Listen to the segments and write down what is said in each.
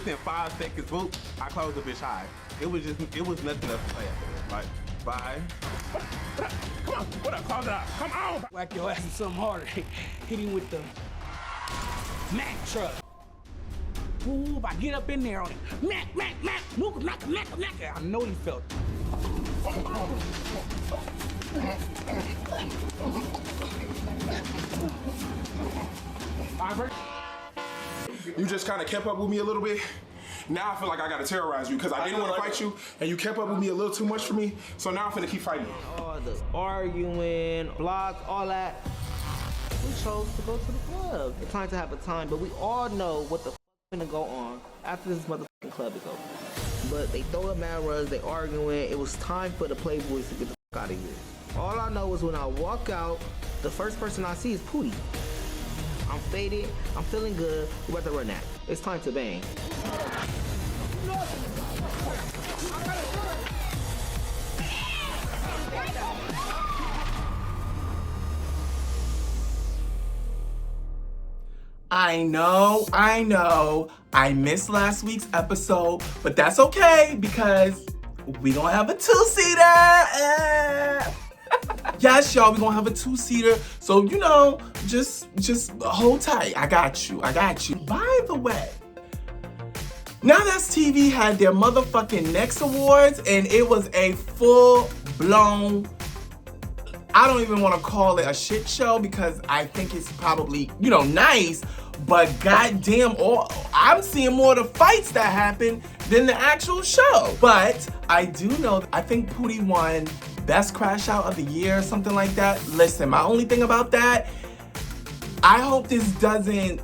within 5 seconds, whoop, I closed the bitch high. It was nothing else to say after that. Like, bye. Come on, what up, close it out. Come on. Whack your ass with something harder. Hit him with the Mack truck. Ooh, if I get up in there on it, Mack, Mooka, Mack. I know he felt it. You just kind of kept up with me a little bit. Now I feel like I gotta terrorize you because I didn't want to fight you, and you kept up with me a little too much for me. So now I'm finna keep fighting you. All the arguing, blocks, all that. We chose to go to the club. It's time to have a time, but we all know what the f finna go on after this motherfucking club is over. But they throw the mad runs, they arguing. It was time for the PlayBoys to get the f out of here. All I know is when I walk out, the first person I see is Pootie. I'm faded, I'm feeling good, we're about to run that. It's time to bang. I know, I missed last week's episode, but that's okay because we gonna have a two-seater. Yes, y'all, we gonna have a two-seater. So, you know, just hold tight. I got you. By the way, NowThatsTV had their motherfucking Next Awards, and it was a full-blown, I don't even want to call it a shit show because I think it's probably, you know, nice, but goddamn, I'm seeing more of the fights that happen than the actual show. But I do know, I think Pootie won Best Crash Out of the Year or something like that. Listen, my only thing about that, I hope this doesn't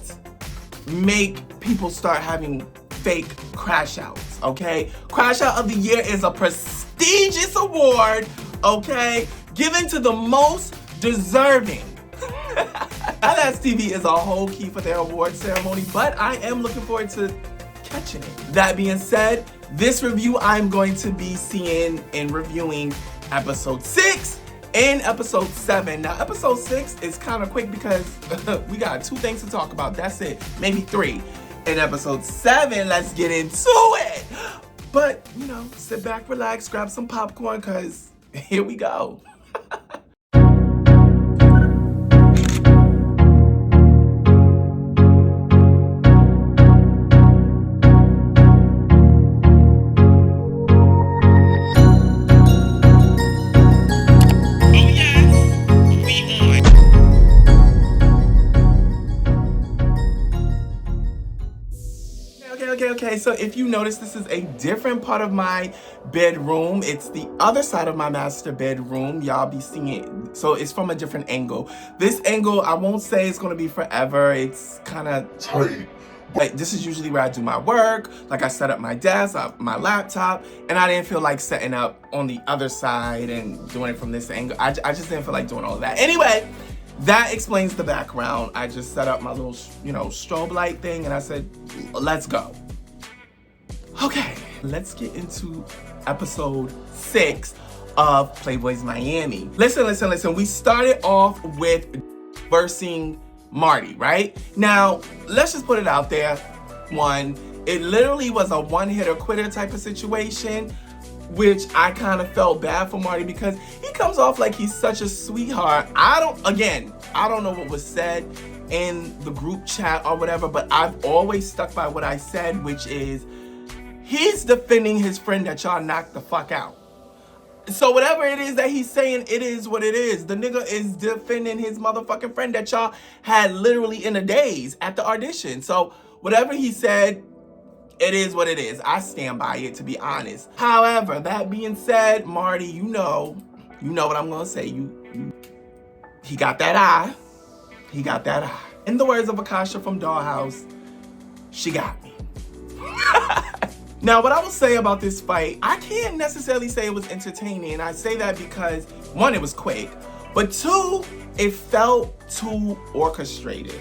make people start having fake crash outs, okay? Crash Out of the Year is a prestigious award, okay? Given to the most deserving. NowThatsTV is a whole key for their award ceremony, but I am looking forward to catching it. That being said, this review I'm going to be seeing and reviewing episode 6 and episode 7. Now, episode 6 is kind of quick because we got 2 things to talk about. That's it, maybe 3. In episode 7, let's get into it. But, you know, sit back, relax, grab some popcorn, because here we go. Okay, so if you notice, this is a different part of my bedroom. It's the other side of my master bedroom. Y'all be seeing it. So it's from a different angle. This angle, I won't say it's gonna be forever. It's kind of tight. But this is usually where I do my work. Like I set up my desk, my laptop, and I didn't feel like setting up on the other side and doing it from this angle. I just didn't feel like doing all of that. Anyway, that explains the background. I just set up my little, you know, strobe light thing, and I said, let's go. Okay, let's get into episode 6 of PlayBoys Miami. Listen. We started off with versing Marty, right? Now, let's just put it out there. It literally was a one-hitter quitter type of situation, which I kind of felt bad for Marty because he comes off like he's such a sweetheart. I don't know what was said in the group chat or whatever, but I've always stuck by what I said, which is, he's defending his friend that y'all knocked the fuck out. So whatever it is that he's saying, it is what it is. The nigga is defending his motherfucking friend that y'all had literally in a daze at the audition. So whatever he said, it is what it is. I stand by it, to be honest. However, that being said, Marty, you know what I'm gonna say. He got that eye. He got that eye. In the words of Akasha from Dollhouse, she got me. Now, what I will say about this fight, I can't necessarily say it was entertaining. And I say that because, 1, it was quick, but 2, it felt too orchestrated.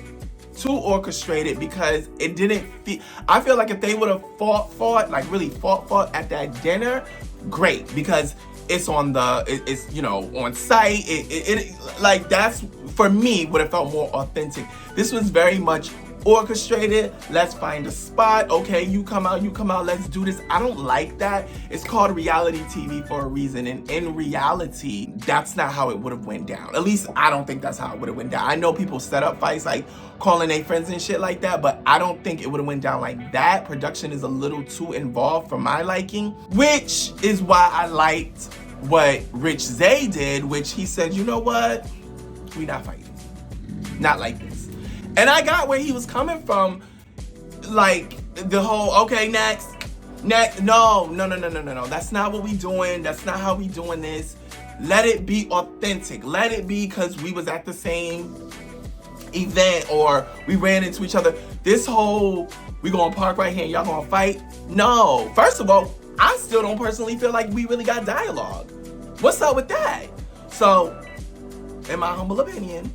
Because it didn't feel, I feel like if they would have fought, like really fought at that dinner, great, because it's on it's, you know, on site. It like, that's, for me, would have felt more authentic. This was very much orchestrate it. Let's find a spot. Okay, you come out, let's do this. I don't like that. It's called reality TV for a reason. And in reality, that's not how it would have went down. At least I don't think that's how it would have went down. I know people set up fights like calling their friends and shit like that, but I don't think it would have went down like that. Production is a little too involved for my liking, which is why I liked what Rich Zay did, which he said, you know what? We not fighting. Not like this. And I got where he was coming from, like the whole, okay, next. No. That's not what we doing. That's not how we doing this. Let it be authentic. Let it be because we was at the same event or we ran into each other. This whole, we gonna park right here and y'all gonna fight. No. First of all, I still don't personally feel like we really got dialogue. What's up with that? So, in my humble opinion,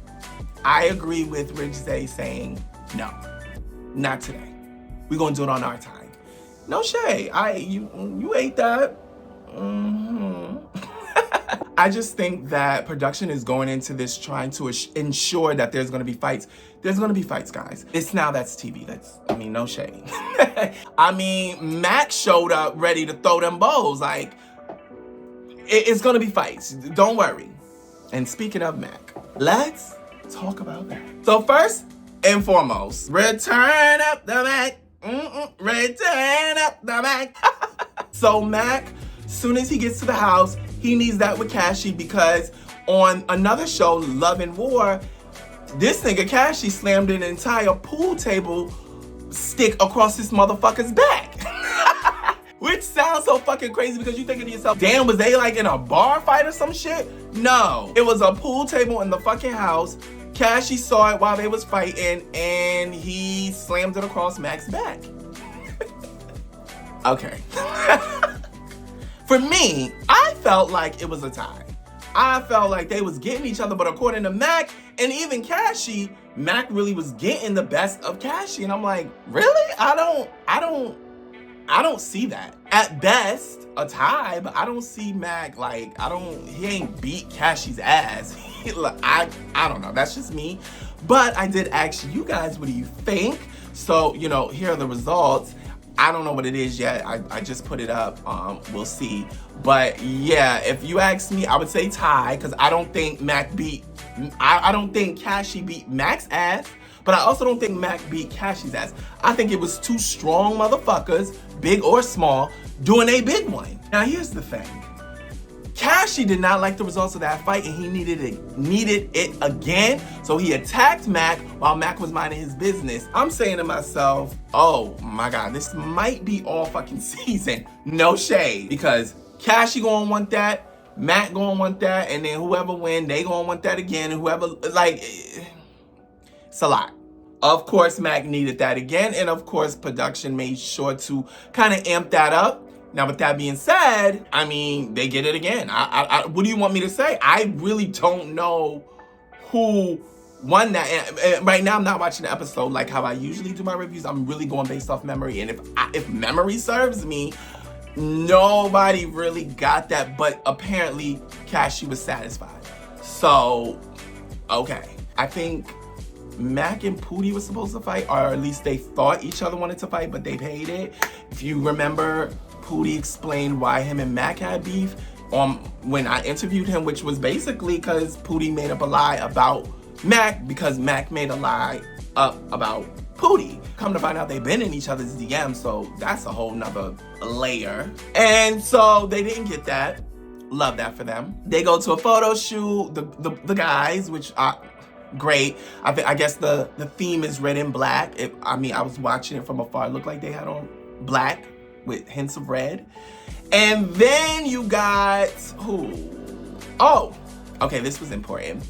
I agree with Rich Zay saying, no, not today. We're gonna do it on our time. No shade. You ate that. I just think that production is going into this trying to ensure that there's gonna be fights. There's gonna be fights, guys. It's NowThatsTV. No shade. I mean, Mac showed up ready to throw them bows. Like, it's gonna be fights. Don't worry. And speaking of Mac, let's talk about that. So first and foremost, return up the Mac. Return up the Mac. So Mac, soon as he gets to the house, he needs that with Cashy because on another show, Love and War, this nigga Cashy slammed an entire pool table stick across this motherfucker's back. Which sounds so fucking crazy because you thinking to yourself, damn, was they like in a bar fight or some shit? No, it was a pool table in the fucking house. Cashy saw it while they was fighting and he slammed it across Mac's back. Okay. For me, I felt like it was a tie. I felt like they was getting each other, but according to Mac and even Cashy, Mac really was getting the best of Cashy. And I'm like, really? I don't see that. At best, a tie, but I don't see Mac like, he ain't beat Cashy's ass. I don't know, that's just me. But I did ask you guys, what do you think? So, here are the results. I don't know what it is yet. I just put it up. We'll see. But yeah, if you ask me, I would say tie because I don't think I don't think Cashy beat Mac's ass, but I also don't think Mac beat Cashy's ass. I think it was two strong motherfuckers, big or small, doing a big one. Now here's the thing. Cashy did not like the results of that fight and he needed it again. So he attacked Mac while Mac was minding his business. I'm saying to myself, oh my God, this might be all fucking season. No shade. Because Cashy gonna want that, Mac gonna want that, and then whoever win, they gonna want that again. And whoever, it's a lot. Of course, Mac needed that again. And of course, production made sure to kind of amp that up. Now, with that being said, I mean, they get it again. What do you want me to say? I really don't know who won that. And right now, I'm not watching the episode like how I usually do my reviews. I'm really going based off memory. And if memory serves me, nobody really got that. But apparently, Cashy was satisfied. So, okay. I think Mac and Pootie were supposed to fight, or at least they thought each other wanted to fight, but they paid it. If you remember, Pootie explained why him and Mac had beef when I interviewed him, which was basically because Pootie made up a lie about Mac because Mac made a lie up about Pootie. Come to find out they've been in each other's DMs, so that's a whole nother layer. And so they didn't get that. Love that for them. They go to a photo shoot, the guys, which are great. I guess the theme is red and black. I was watching it from afar. It looked like they had on black with hints of red. And then you got who? Oh, okay, this was important.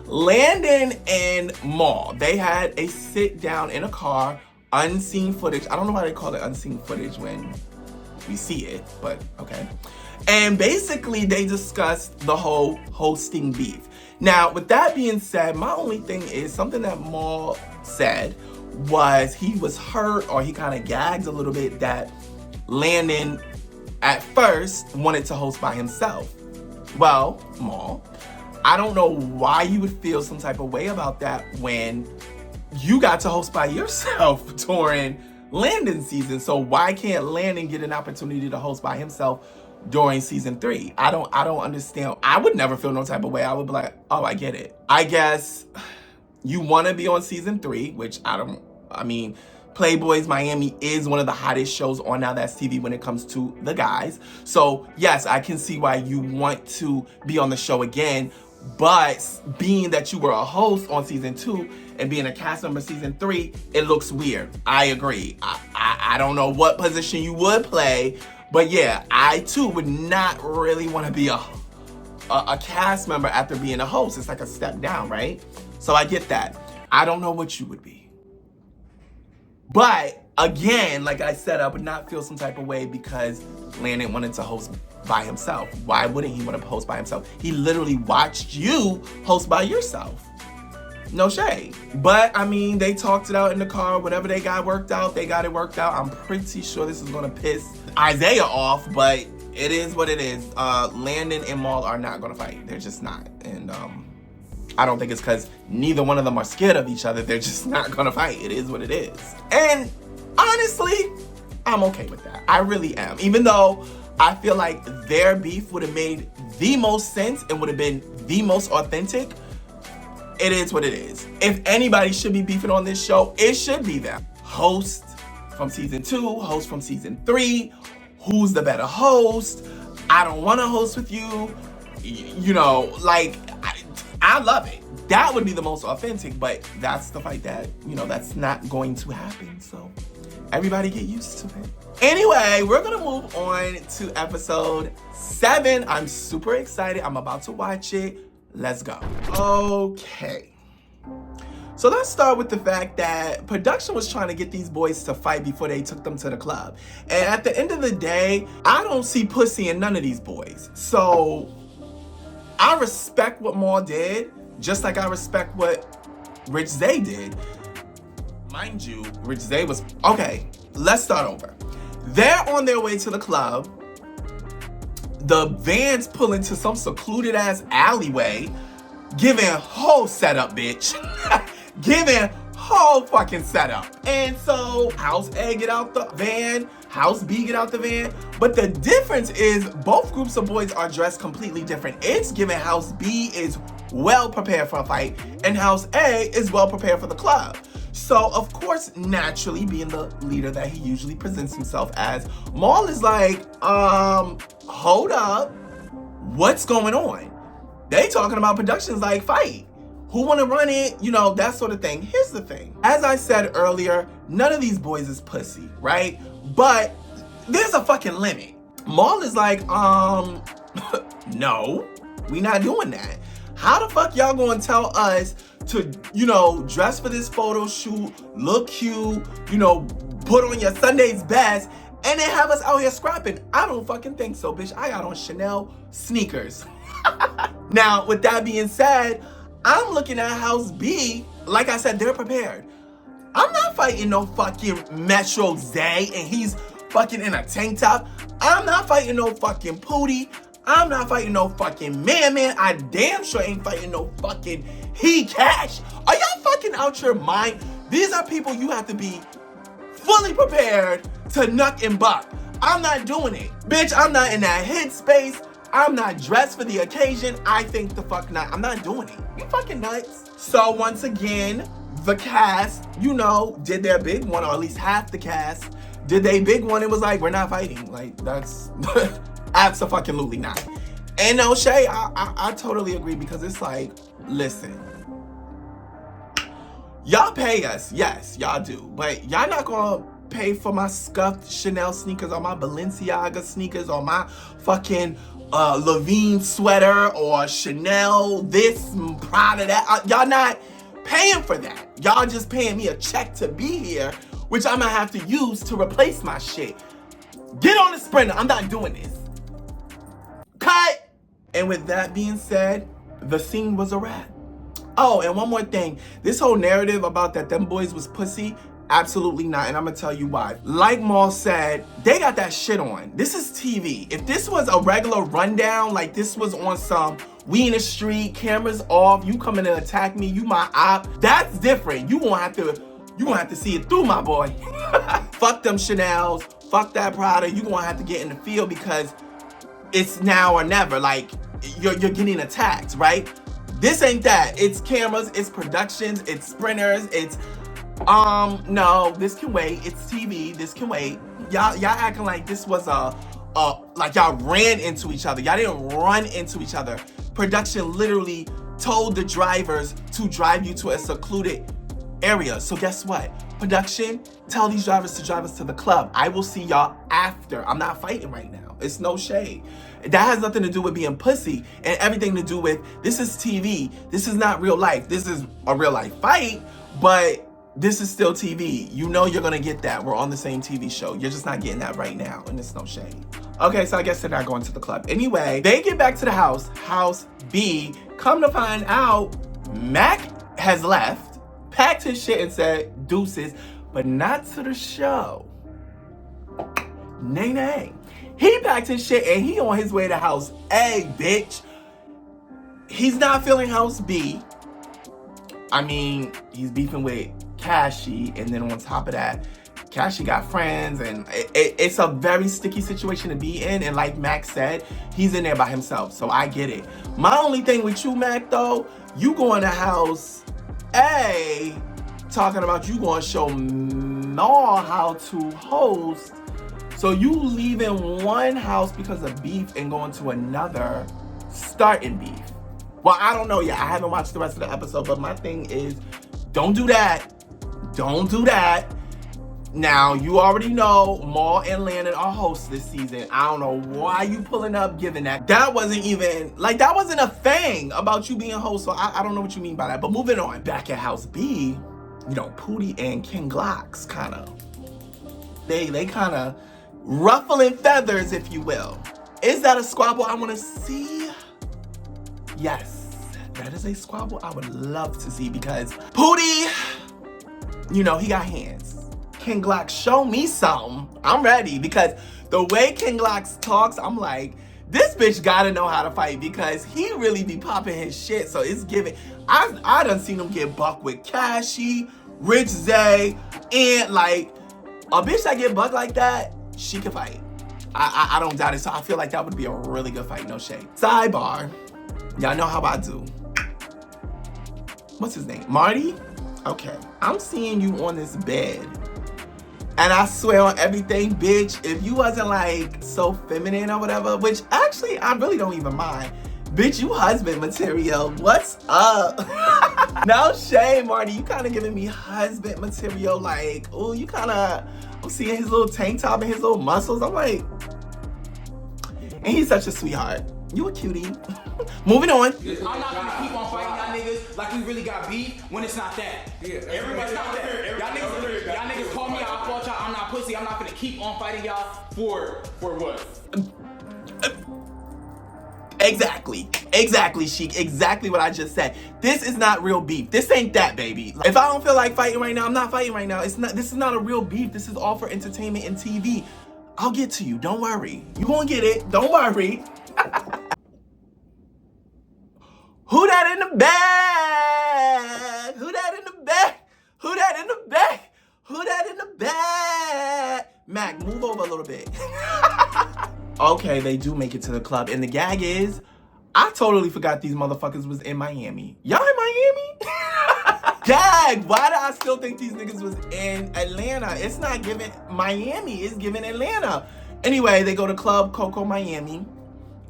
Landon and Maul. They had a sit down in a car, unseen footage. I don't know why they call it unseen footage when we see it, but okay. And basically they discussed the whole hosting beef. Now, with that being said, my only thing is something that Maul said was he was hurt, or he kind of gagged a little bit, that Landon at first wanted to host by himself. Well, Maul, I don't know why you would feel some type of way about that when you got to host by yourself during Landon's season. So why can't Landon get an opportunity to host by himself during season 3? I don't understand. I would never feel no type of way. I would be like, oh, I get it. I guess you want to be on season 3, which I mean, PlayBoys Miami is one of the hottest shows on NowThatsTV when it comes to the guys. So yes, I can see why you want to be on the show again, but being that you were a host on season 2 and being a cast member season 3, it looks weird. I agree. I don't know what position you would play, but yeah, I too would not really want to be a cast member after being a host. It's like a step down, right? So I get that. I don't know what you would be. But again, like I said, I would not feel some type of way because Landon wanted to host by himself. Why wouldn't he want to host by himself? He literally watched you host by yourself. No shade. But I mean, they talked it out in the car. Whatever they got worked out, they got it worked out. I'm pretty sure this is gonna piss Isaiah off, but it is what it is. Landon and Maul are not gonna fight. They're just not. And I don't think it's because neither one of them are scared of each other. They're just not gonna fight. It is what it is. And honestly, I'm okay with that. I really am. Even though I feel like their beef would have made the most sense and would have been the most authentic, it is what it is. If anybody should be beefing on this show, it should be them. Host from season 2, host from season 3, who's the better host? I don't want to host with you. You know, like, I love it. That would be the most authentic, but that's the fight that, you know, that's not going to happen. So everybody get used to it. Anyway, we're gonna move on to episode 7. I'm super excited. I'm about to watch it. Let's go. Okay. So let's start with the fact that production was trying to get these boys to fight before they took them to the club. And at the end of the day, I don't see pussy in none of these boys. So I respect what Maul did, just like I respect what Rich Zay did. Mind you, Rich Zay was, okay, let's start over. They're on their way to the club. The vans pull into some secluded ass alleyway, giving whole setup, bitch. Giving whole fucking setup. And so House A get out the van, House B get out the van. But the difference is both groups of boys are dressed completely different. It's given House B is well prepared for a fight and House A is well prepared for the club. So of course, naturally being the leader that he usually presents himself as, Maul is like, hold up, what's going on? They talking about productions like fight. Who wanna run it? You know, that sort of thing. Here's the thing. As I said earlier, none of these boys is pussy, right? But there's a fucking limit. Maul is like, no, we not doing that. How the fuck y'all gonna tell us to, you know, dress for this photo shoot, look cute, you know, put on your Sunday's best, and then have us out here scrapping? I don't fucking think so, bitch. I got on Chanel sneakers. Now, with that being said, I'm looking at House B. Like I said, they're prepared. I'm not fighting no fucking Metro Zay and he's fucking in a tank top. I'm not fighting no fucking Pootie. I'm not fighting no fucking Man. I damn sure ain't fighting no fucking He Cash. Are y'all fucking out your mind? These are people you have to be fully prepared to nuck and buck. I'm not doing it. Bitch, I'm not in that headspace. I'm not dressed for the occasion. I think the fuck not. I'm not doing it. You fucking nuts. So once again, the cast, you know, did their big one, or at least half the cast did they big one. It was like, we're not fighting. Like, that's absolutely not. And no shade, I totally agree, because it's like, listen, y'all pay us. Yes, y'all do. But y'all not gonna pay for my scuffed Chanel sneakers or my Balenciaga sneakers or my fucking Levine sweater or Chanel this, Prada that. Y'all not paying for that. Y'all just paying me a check to be here, which I'm gonna have to use to replace my shit. Get on the Sprinter. I'm not doing this. Cut. And with that being said, the scene was a wrap. Oh, and one more thing. This whole narrative about that them boys was pussy, Absolutely not, and I'm gonna tell you why. Like Maul said, they got that shit on. This is TV. If this was a regular rundown, like this was on some, we in the street, cameras off, you coming to attack me, you my op, that's different. You gonna have to see it through, my boy. Fuck them Chanels, fuck that Prada. You gonna have to get in the field because it's now or never. Like you're getting attacked, right? This ain't that. It's cameras, it's productions, it's sprinters, it's no, this can wait. It's TV. This can wait. Y'all acting like this was like y'all ran into each other. Y'all didn't run into each other. Production literally told the drivers to drive you to a secluded area. So guess what? Production, tell these drivers to drive us to the club. I will see y'all after. I'm not fighting right now. It's no shade. That has nothing to do with being pussy and everything to do with this is TV. This is not real life. This is a real life fight, but this is still TV. You know you're gonna get that. We're on the same TV show. You're just not getting that right now, and it's no shade. Okay, so I guess they're not going to the club. Anyway, they get back to the house, house B. Come to find out, Mac has left, packed his shit and said deuces, but not to the show. Nay, nay. He packed his shit and he on his way to house A, bitch. He's not feeling house B. I mean, he's beefing with Cashy, and then on top of that, Cashy got friends, and it's a very sticky situation to be in, and like Mac said, he's in there by himself, so I get it. My only thing with you, Mac, though, you going to house A, talking about you going to show Maul how to host, so you leaving one house because of beef and going to another, starting beef. Well, I don't know yet. I haven't watched the rest of the episode, but my thing is, don't do that. Don't do that. Now, you already know Maul and Landon are hosts this season. I don't know why you pulling up giving that. That wasn't even, like, that wasn't a thing about you being a host, so I don't know what you mean by that. But moving on, back at House B, you know, Pootie and King Glocks kind of, they kind of ruffling feathers, if you will. Is that a squabble I want to see? Yes, that is a squabble I would love to see because Pootie, you know, he got hands. King Glock, show me some. I'm ready because the way King Glock talks, I'm like, this bitch gotta know how to fight because he really be popping his shit. So it's giving. I done seen him get bucked with Cashy, Rich Zay, and like a bitch that get bucked like that, she can fight. I don't doubt it. So I feel like that would be a really good fight, no shade. Sidebar. Y'all know how I do. What's his name? Marty? Okay. I'm seeing you on this bed. And I swear on everything, bitch, if you wasn't like so feminine or whatever, which actually I really don't even mind. Bitch, you husband material. What's up? No shame, Marty. You kind of giving me husband material. Like, oh, you kind of, I'm seeing his little tank top and his little muscles. I'm like, and he's such a sweetheart. You a cutie. Moving on. I'm not gonna keep on fighting y'all niggas like we really got beef when it's not that. Yeah, everybody's not that. Y'all niggas call me out, I fault y'all. I'm not pussy. I'm not gonna keep on fighting y'all for what? Exactly, Sheik. Exactly what I just said. This is not real beef. This ain't that, baby. If I don't feel like fighting right now, I'm not fighting right now. It's not. This is not a real beef. This is all for entertainment and TV. I'll get to you. Don't worry. You gonna get it. Don't worry. Who that in the back? Who that in the back? Who that in the back? Who that in the back? Mac, move over a little bit. Okay, they do make it to the club. And the gag is, I totally forgot these motherfuckers was in Miami. Y'all in Miami? Gag, why do I still think these niggas was in Atlanta? It's not giving Miami, it's giving Atlanta. Anyway, they go to Club Coco Miami.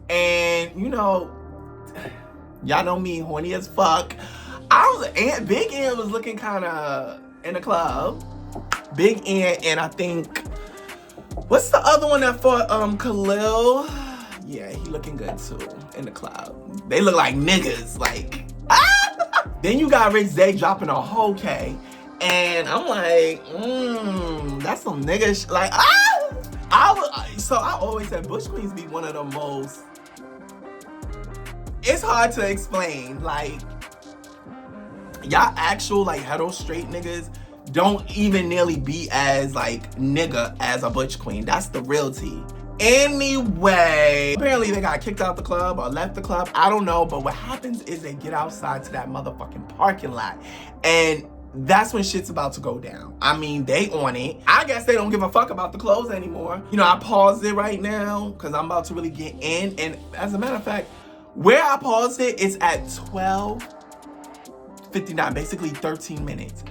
And, you know, y'all know me, horny as fuck. Big Ant was looking kind of in the club. Big Ant, and I think, what's the other one that fought Khalil? Yeah, he looking good too in the club. They look like niggas, like, ah! Then you got Rich Zay dropping a whole K. And I'm like, that's some nigga like, ah! So I always said Bush Queens be one of the most, it's hard to explain, like, y'all actual like hetero straight niggas don't even nearly be as like nigga as a butch queen. That's the real tea. Anyway, apparently they got kicked out the club or left the club. I don't know, but what happens is they get outside to that motherfucking parking lot, and that's when shit's about to go down. I mean, they on it. I guess they don't give a fuck about the clothes anymore. You know, I paused it right now because I'm about to really get in. And as a matter of fact, where I paused it, it's at 12:59, basically 13 minutes.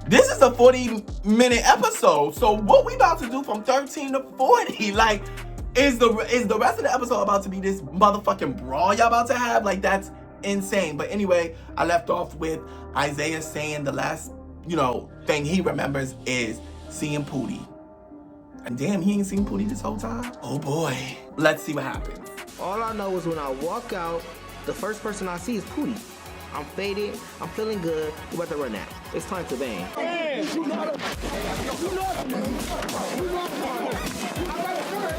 This is a 40-minute episode. So what we about to do from 13 to 40? Like, is the rest of the episode about to be this motherfucking brawl y'all about to have? Like, that's insane. But anyway, I left off with Isaiah saying the last, thing he remembers is seeing Pootie. And damn, he ain't seen Pootie this whole time? Oh boy. Let's see what happens. All I know is when I walk out, the first person I see is Pootie. I'm faded, I'm feeling good, we're about to run out. It's time to bang.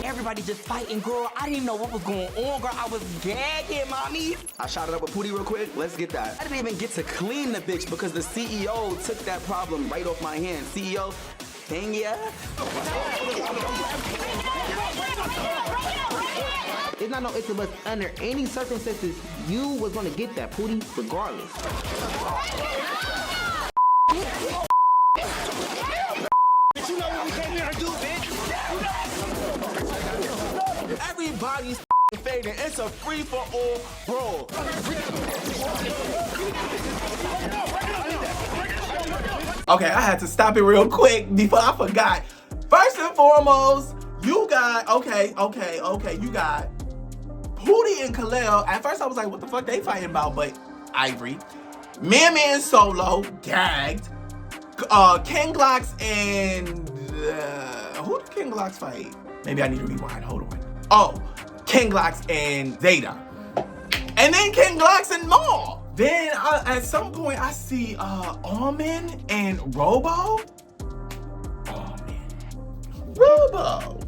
Everybody just fighting, girl. I didn't even know what was going on, girl. I was gagging, mommy. I shot it up with Pootie real quick. Let's get that. I didn't even get to clean the bitch because the CEO took that problem right off my hands. CEO, hang ya. It's not no ifs or buts. Under any circumstances, you was gonna get that, Pootie, regardless. Bitch, you know what we came here to do, bitch? Everybody's fading. It's a free-for-all brawl. Okay, I had to stop it real quick before I forgot. First and foremost, you got, you got Pootie and Khalil. At first I was like, what the fuck they fighting about? But Ivory. Man and Solo, gagged. King Glocks and, who did King Glocks fight? Maybe I need to rewind, hold on. Oh, King Glocks and Zeta. And then King Glocks and Maul. Then at some point I see Almond and Robo. Robo.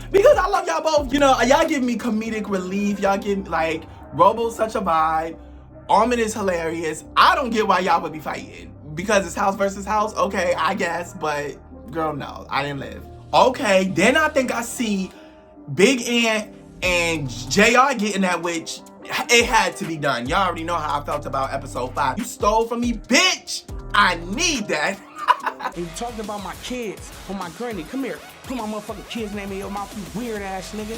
Because I love y'all both. Y'all give me comedic relief. Y'all give me, like, Robo's such a vibe. Almond is hilarious. I don't get why y'all would be fighting. Because it's house versus house? Okay, I guess. But, girl, no. I didn't live. Okay, then I think I see Big Ant and JR getting that, which it had to be done. Y'all already know how I felt about episode 5. You stole from me, bitch. I need that. And you talking about my kids or my granny. Come here. Put my motherfucking kids' name in your mouth, you weird ass nigga.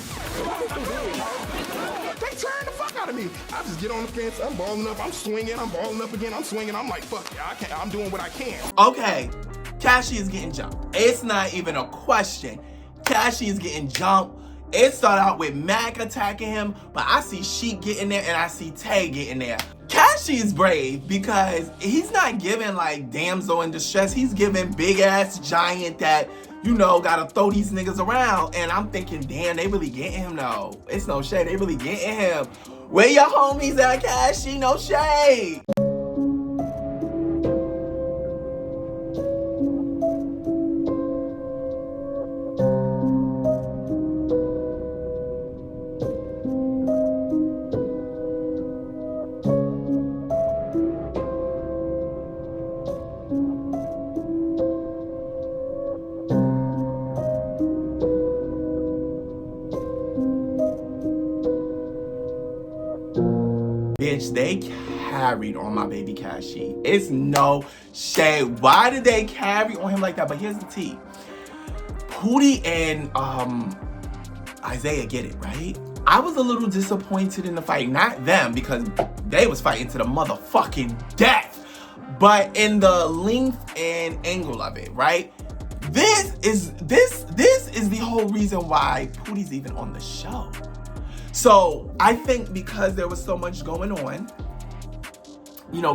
They tearing the fuck out of me. I just get on the fence, I'm balling up, I'm swinging, I'm balling up again, I'm swinging. I'm like, fuck yeah, I'm doing what I can. Okay, Cashy is getting jumped. It's not even a question. Cashy is getting jumped. It started out with Mac attacking him, but I see Sheik getting there and I see Tay getting there. Cashy is brave because he's not giving like damsel in distress. He's giving big ass giant that, gotta throw these niggas around. And I'm thinking, damn, they really getting him though. It's no shade, they really getting him. Where your homies at, Cashy? No shade. Bitch, they carried on my baby Cashy. It's no shade. Why did they carry on him like that? But here's the tea. Pootie and Isaiah get it, right? I was a little disappointed in the fight. Not them, because they was fighting to the motherfucking death. But in the length and angle of it, right? This is the whole reason why Pootie's even on the show. So I think because there was so much going on,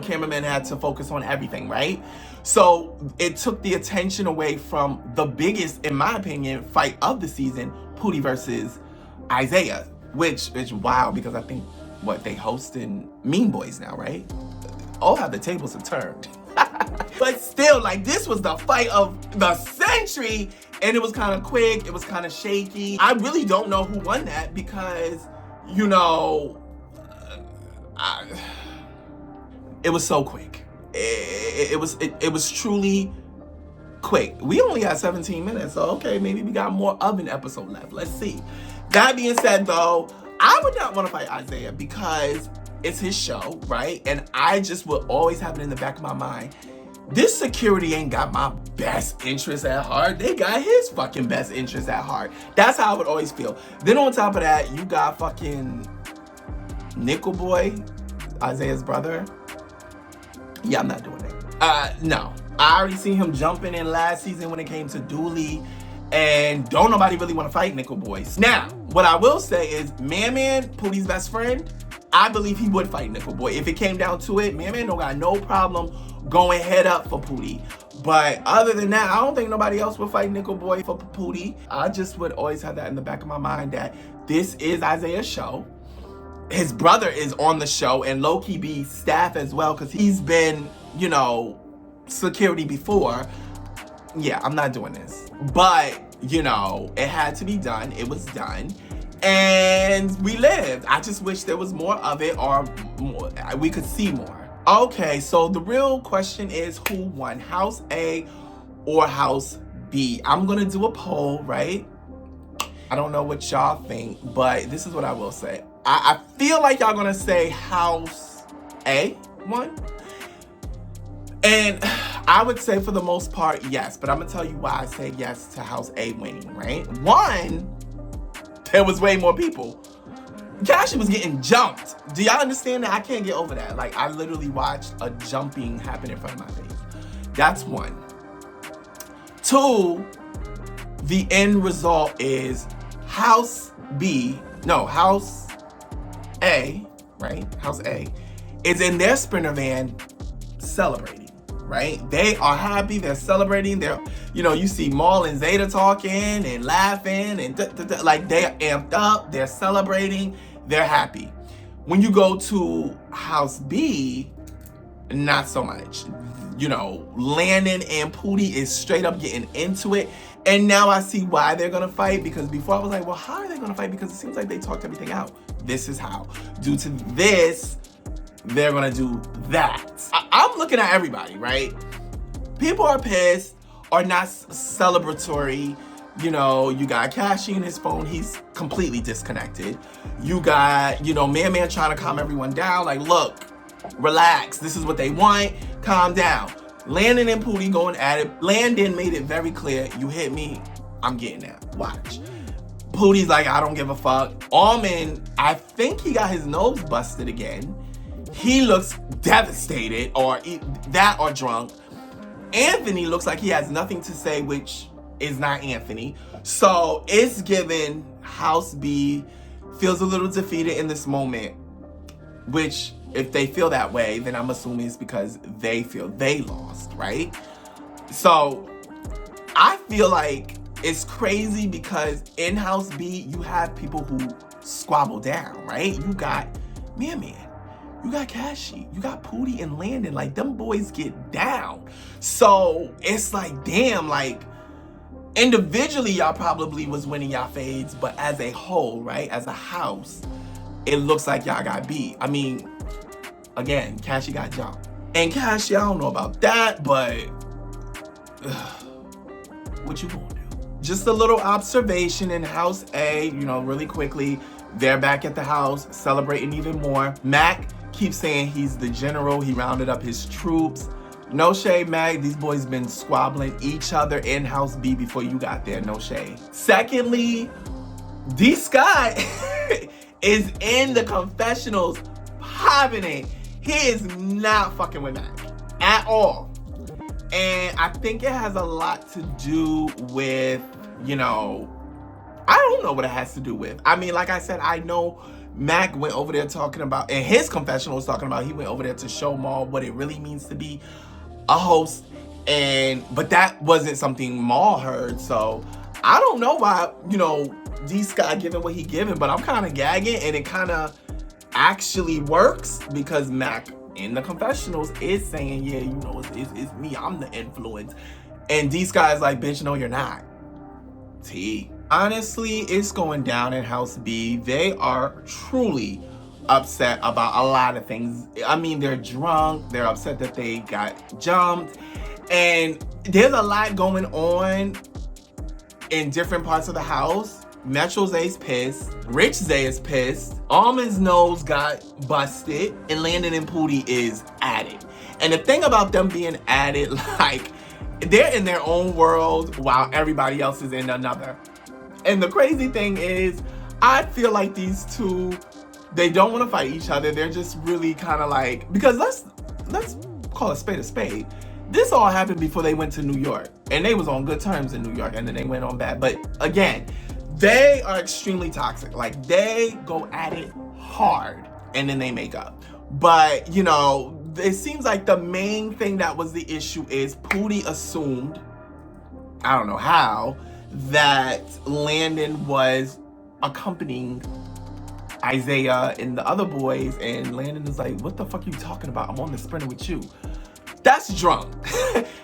cameramen had to focus on everything, right? So it took the attention away from the biggest, in my opinion, fight of the season, Pootie versus Isaiah, which is wild because I think, they hosting Mean Boys now, right? Oh, how the tables have turned. But still, this was the fight of the century, and it was kind of quick, it was kind of shaky. I really don't know who won that because, it was so quick. It was truly quick. We only got 17 minutes, so okay, maybe we got more of an episode left. Let's see. That being said, though, I would not want to fight Isaiah because it's his show, right? And I just would always have it in the back of my mind. This security ain't got my best interest at heart. They got his fucking best interest at heart. That's how I would always feel. Then on top of that, you got fucking Nickel Boy, Isaiah's brother. Yeah, I'm not doing that. No. I already seen him jumping in last season when it came to Dooley, and don't nobody really want to fight Nickel Boys. Now, what I will say is, Man, Pootie's best friend, I believe he would fight Nickel Boy. If it came down to it, Man don't got no problem going head up for Pootie. But other than that, I don't think nobody else would fight Nickel Boy for Pootie. I just would always have that in the back of my mind that this is Isaiah's show. His brother is on the show, and low-key be staff as well, because he's been, you know, security before. Yeah, I'm not doing this. But, you know, it had to be done. It was done. And we lived. I just wish there was more of it, or more, we could see more. Okay, so the real question is, who won, House A or House B? I'm gonna do a poll, right? I don't know what y'all think, but this is what I will say. I feel like y'all gonna say House A won. And I would say for the most part, yes. But I'm gonna tell you why I say yes to House A winning, right? One, there was way more people. Cashy was getting jumped. Do y'all understand that? I can't get over that. Like, I literally watched a jumping happen in front of my face. That's one. Two, the end result is House A, right? House A is in their Sprinter van celebrating, right? They are happy, they're celebrating, they're, you know, you see Maul and Zeta talking and laughing and like they're amped up, they're celebrating, they're happy. When you go to House B, not so much. You know, Landon and Pootie is straight up getting into it. And now I see why they're gonna fight, because before I was like, well, how are they gonna fight? Because it seems like they talked everything out. This is how. Due to this, they're gonna do that. I'm looking at everybody, right? People are pissed, are not celebratory. You know, you got Cashy in his phone, he's completely disconnected. You got, you know, Man trying to calm everyone down, like, look, relax, this is what they want, calm down. Landon and Pootie going at it. Landon made it very clear, you hit me, I'm getting that, watch. Pootie's like, I don't give a fuck. Almond, I think he got his nose busted again. He looks devastated, or that or drunk. Anthony looks like he has nothing to say, which is not Anthony. So it's given House B feels a little defeated in this moment, which if they feel that way, then I'm assuming it's because they feel they lost, right? So I feel like it's crazy because in House B, you have people who squabble down, right? You got Man, you got Cashy, you got Pootie and Landon, like them boys get down. So it's like, damn, like individually y'all probably was winning y'all fades, but as a whole, right, as a house, it looks like y'all got beat. I mean, again, Cashy got jumped. And Cashy, I don't know about that, but what you gonna do? Just a little observation in House A, you know, really quickly, they're back at the house, celebrating even more. Mac keeps saying he's the general, he rounded up his troops. No shade, Mag, these boys been squabbling each other in House B before you got there, no shade. Secondly, D-Sky is in the confessionals popping it. He is not fucking with Mac at all. And I think it has a lot to do with, you know, I don't know what it has to do with. I mean, like I said, I know Mac went over there talking about, in his confessional was talking about, he went over there to show Maul what it really means to be a host, but that wasn't something Maul heard, so I don't know why, you know, D-Sky giving what he giving, but I'm kind of gagging, and it kind of actually works because Mac in the confessionals is saying, yeah, you know, it's me, I'm the influence, and D-Sky is like, bitch, no, you're not. T. Honestly, it's going down in House B. They are truly upset about a lot of things. I mean, they're drunk, they're upset that they got jumped, And there's a lot going on in different parts of the house. Metro Zay's pissed. Rich Zay is pissed. Almond's nose got busted. And Landon and Pootie is at it. And the thing about them being at it, like, they're in their own world while everybody else is in another. And the crazy thing is, I feel like these two, they don't want to fight each other. They're just really kind of like, because let's call a spade a spade. This all happened before they went to New York. And they was on good terms in New York, and then they went on bad. But again, they are extremely toxic. Like, they go at it hard and then they make up. But, you know, it seems like the main thing that was the issue is Pootie assumed, I don't know how, that Landon was accompanying Isaiah and the other boys, and Landon is like, what the fuck are you talking about? I'm on the sprinter with you. That's drunk.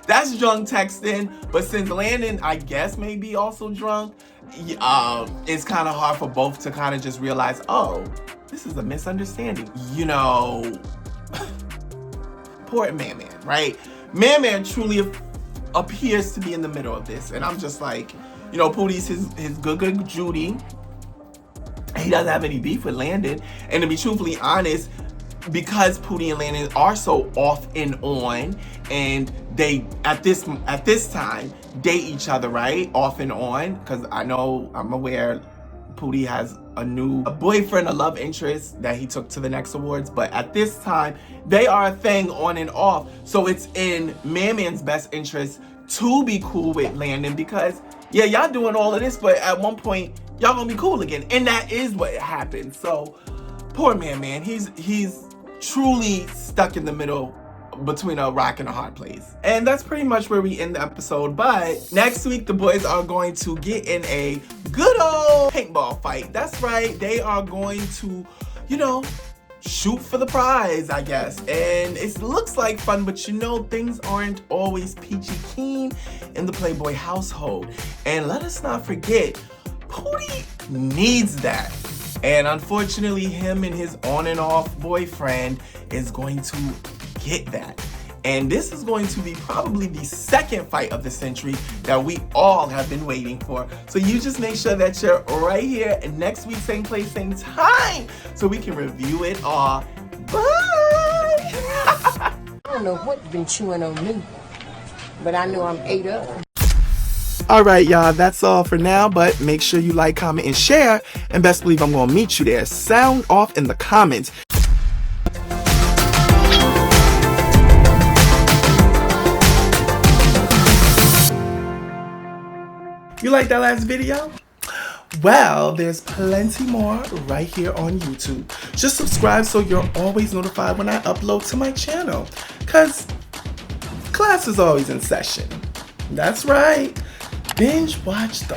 That's drunk texting. But since Landon, I guess, may be also drunk, it's kind of hard for both to kind of just realize, oh, this is a misunderstanding. You know, poor Man, right? Man truly appears to be in the middle of this. And I'm just like, you know, Pootie's his good Judy. He doesn't have any beef with Landon. And to be truthfully honest, because Pootie and Landon are so off and on, and they at this time date each other, right? Off and on, because I'm aware Pootie has a boyfriend, a love interest that he took to the next awards, but at this time they are a thing on and off. So it's in Man's best interest to be cool with Landon, because yeah, y'all doing all of this, but at one point y'all gonna be cool again, and that is what happened. So poor Man, he's truly stuck in the middle between a rock and a hard place. And that's pretty much where we end the episode. But next week, the boys are going to get in a good old paintball fight. That's right. They are going to, you know, shoot for the prize, I guess. And it looks like fun, but you know, things aren't always peachy keen in the Playboy household. And let us not forget, Pootie needs that. And unfortunately, him and his on and off boyfriend is going to get that. And this is going to be probably the second fight of the century that we all have been waiting for. So you just make sure that you're right here next week, same place, same time, so we can review it all. Bye! I don't know what's been chewing on me, but I know I'm ate up. All right, y'all, that's all for now, but make sure you like, comment, and share, and best believe I'm gonna meet you there. Sound off in the comments. You like that last video? Well, there's plenty more right here on YouTube. Just subscribe so you're always notified when I upload to my channel, because class is always in session. That's right. Binge watch the